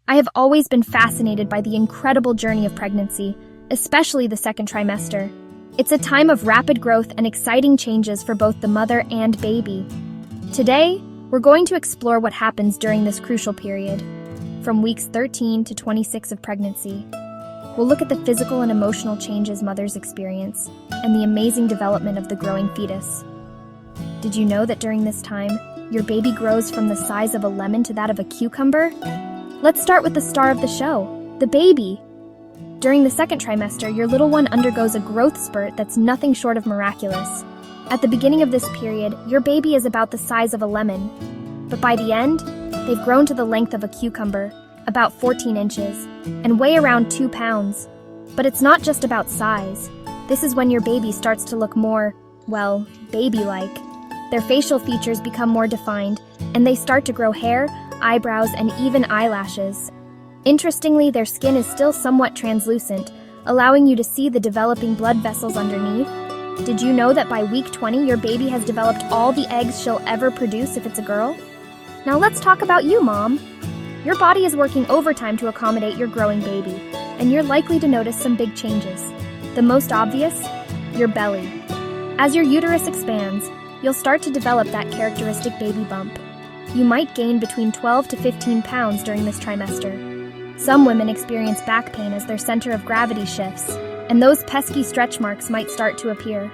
I have always been fascinated by the incredible journey of pregnancy, especially the second trimester. It's a time of rapid growth and exciting changes for both the mother and baby. Today, we're going to explore what happens during this crucial period, from weeks 13 to 26 of pregnancy. We'll look at the physical and emotional changes mothers experience and the amazing development of the growing fetus. Did you know that during this time, your baby grows from the size of a lemon to that of a cucumber? Let's start with the star of the show, the baby. During the second trimester, your little one undergoes a growth spurt that's nothing short of miraculous. At the beginning of this period, your baby is about the size of a lemon. But by the end, they've grown to the length of a cucumber, about 14 inches, and weigh around 2 pounds. But it's not just about size. This is when your baby starts to look more, well, baby-like. Their facial features become more defined, and they start to grow hair, eyebrows, and even eyelashes. Interestingly, their skin is still somewhat translucent, allowing you to see the developing blood vessels underneath. Did you know that by week 20, your baby has developed all the eggs she'll ever produce if it's a girl? Now let's talk about you, Mom. Your body is working overtime to accommodate your growing baby, and you're likely to notice some big changes. The most obvious? Your belly. As your uterus expands, you'll start to develop that characteristic baby bump. You might gain between 12 to 15 pounds during this trimester. Some women experience back pain as their center of gravity shifts, and those pesky stretch marks might start to appear.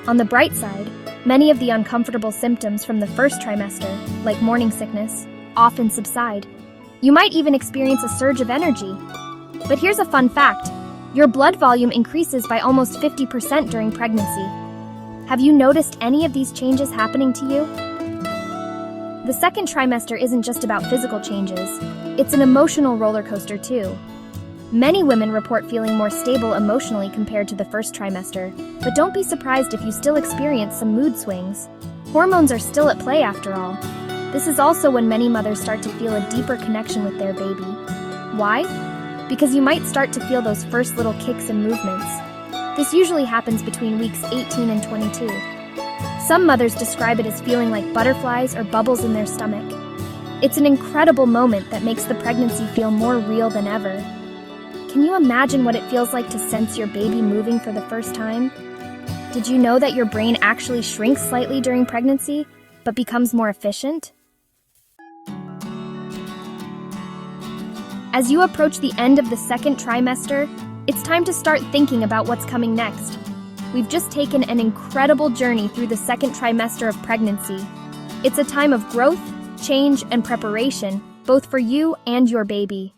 On the bright side, many of the uncomfortable symptoms from the first trimester, like morning sickness, often subside. You might even experience a surge of energy. But here's a fun fact. Your blood volume increases by almost 50% during pregnancy. Have you noticed any of these changes happening to you? The second trimester isn't just about physical changes. It's an emotional roller coaster too. Many women report feeling more stable emotionally compared to the first trimester, but don't be surprised if you still experience some mood swings. Hormones are still at play after all. This is also when many mothers start to feel a deeper connection with their baby. Why? Because you might start to feel those first little kicks and movements. This usually happens between weeks 18 and 22. Some mothers describe it as feeling like butterflies or bubbles in their stomach. It's an incredible moment that makes the pregnancy feel more real than ever. Can you imagine what it feels like to sense your baby moving for the first time? Did you know that your brain actually shrinks slightly during pregnancy, but becomes more efficient? As you approach the end of the second trimester, it's time to start thinking about what's coming next. We've just taken an incredible journey through the second trimester of pregnancy. It's a time of growth, change, and preparation, both for you and your baby.